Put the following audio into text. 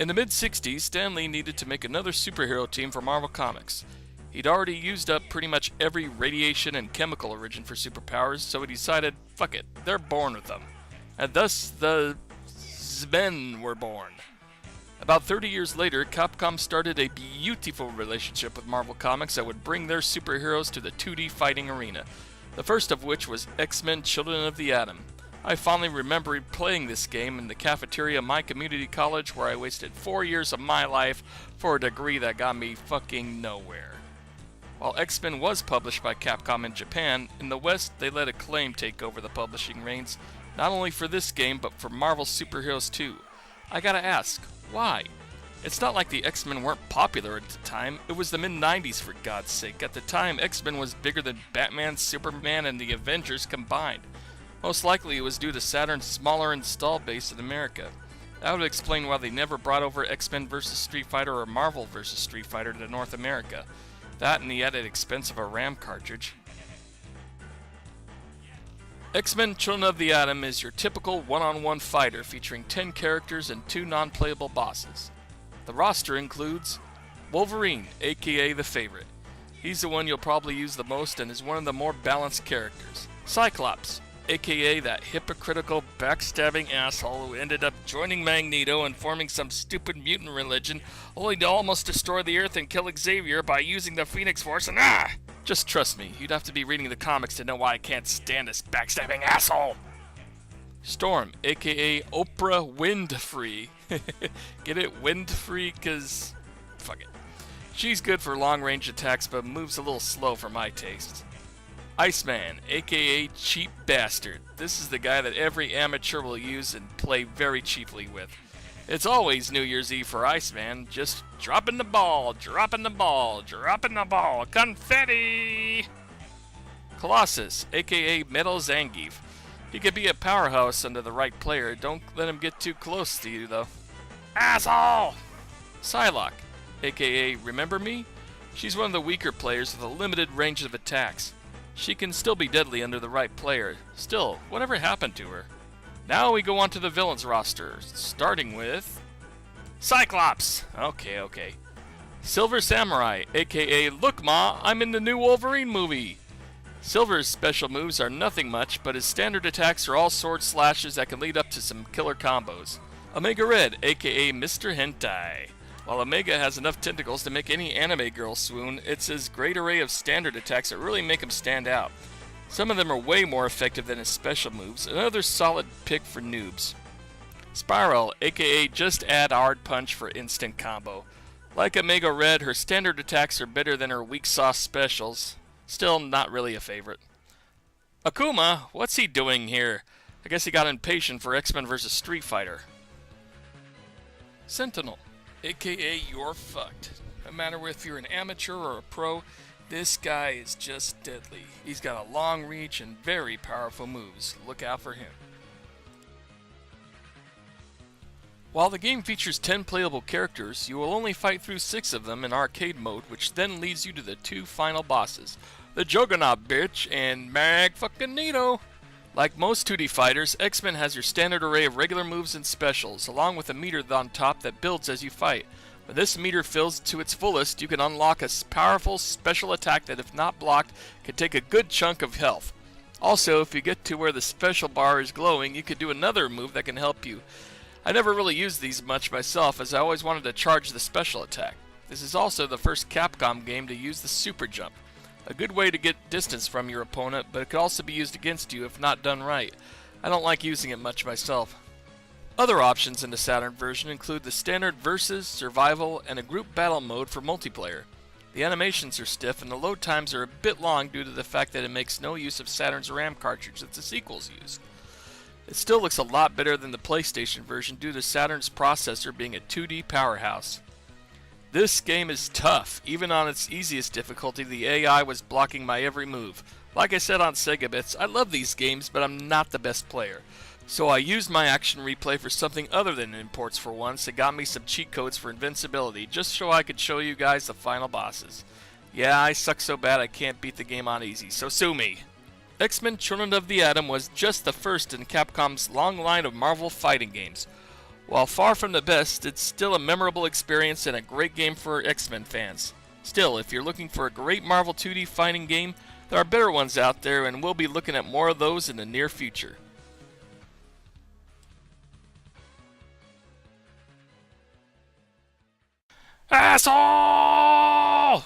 In the mid-60s, Stan Lee needed to make another superhero team for Marvel Comics. He'd already used up pretty much every radiation and chemical origin for superpowers, so he decided, fuck it, they're born with them. And thus, the X-Men were born. About 30 years later, Capcom started a beautiful relationship with Marvel Comics that would bring their superheroes to the 2D fighting arena. The first of which was X-Men Children of the Atom. I fondly remember playing this game in the cafeteria of my community college where I wasted 4 years of my life for a degree that got me fucking nowhere. While X-Men was published by Capcom in Japan, in the West they let Acclaim take over the publishing reins, not only for this game but for Marvel superheroes too. I gotta ask, why? It's not like the X-Men weren't popular at the time, it was the mid-90s for God's sake. At the time, X-Men was bigger than Batman, Superman, and the Avengers combined. Most likely it was due to Saturn's smaller install base in America. That would explain why they never brought over X-Men vs. Street Fighter or Marvel vs. Street Fighter to North America. That and the added expense of a RAM cartridge. X-Men Children of the Atom is your typical one-on-one fighter featuring 10 characters and 2 non-playable bosses. The roster includes Wolverine, aka the favorite. He's the one you'll probably use the most and is one of the more balanced characters. Cyclops, aka that hypocritical, backstabbing asshole who ended up joining Magneto and forming some stupid mutant religion, only to almost destroy the Earth and kill Xavier by using the Phoenix Force and Just trust me, you'd have to be reading the comics to know why I can't stand this backstabbing asshole! Storm, aka Oprah Winfrey. Get it? Winfrey? Cause... fuck it. She's good for long-range attacks, but moves a little slow for my taste. Iceman, aka Cheap Bastard. This is the guy that every amateur will use and play very cheaply with. It's always New Year's Eve for Iceman, just dropping the ball, dropping the ball, dropping the ball, confetti! Colossus, aka Metal Zangief. He could be a powerhouse under the right player, don't let him get too close to you though. Asshole! Psylocke, aka Remember Me? She's one of the weaker players with a limited range of attacks. She can still be deadly under the right player. Still, whatever happened to her? Now we go on to the villains roster, starting with... Cyclops! Okay. Silver Samurai, aka Look Ma, I'm in the new Wolverine movie! Silver's special moves are nothing much, but his standard attacks are all sword slashes that can lead up to some killer combos. Omega Red, aka Mr. Hentai. While Omega has enough tentacles to make any anime girl swoon, it's his great array of standard attacks that really make him stand out. Some of them are way more effective than his special moves, another solid pick for noobs. Spiral, aka Just Add Hard Punch for instant combo. Like Omega Red, her standard attacks are better than her weak sauce specials. Still not really a favorite. Akuma, what's he doing here? I guess he got impatient for X-Men vs. Street Fighter. Sentinel, aka You're Fucked. No matter if you're an amateur or a pro, this guy is just deadly. He's got a long reach and very powerful moves. Look out for him. While the game features 10 playable characters, you will only fight through 6 of them in arcade mode, which then leads you to the 2 final bosses, the Juggernaut bitch and Magneto. Like most 2D fighters, X-Men has your standard array of regular moves and specials, along with a meter on top that builds as you fight. When this meter fills to its fullest, you can unlock a powerful special attack that, if not blocked, can take a good chunk of health. Also, if you get to where the special bar is glowing, you can do another move that can help you. I never really used these much myself, as I always wanted to charge the special attack. This is also the first Capcom game to use the Super Jump. A good way to get distance from your opponent, but it could also be used against you if not done right. I don't like using it much myself. Other options in the Saturn version include the standard Versus, Survival, and a group battle mode for multiplayer. The animations are stiff and the load times are a bit long due to the fact that it makes no use of Saturn's RAM cartridge that the sequels used. It still looks a lot better than the PlayStation version due to Saturn's processor being a 2D powerhouse. This game is tough. Even on its easiest difficulty, the AI was blocking my every move. Like I said on Sega Bits, I love these games, but I'm not the best player. So I used my action replay for something other than imports for once and got me some cheat codes for invincibility, just so I could show you guys the final bosses. Yeah, I suck so bad I can't beat the game on easy, so sue me! X-Men Children of the Atom was just the first in Capcom's long line of Marvel fighting games. While far from the best, it's still a memorable experience and a great game for X-Men fans. Still, if you're looking for a great Marvel 2D fighting game, there are better ones out there, and we'll be looking at more of those in the near future. Asshole!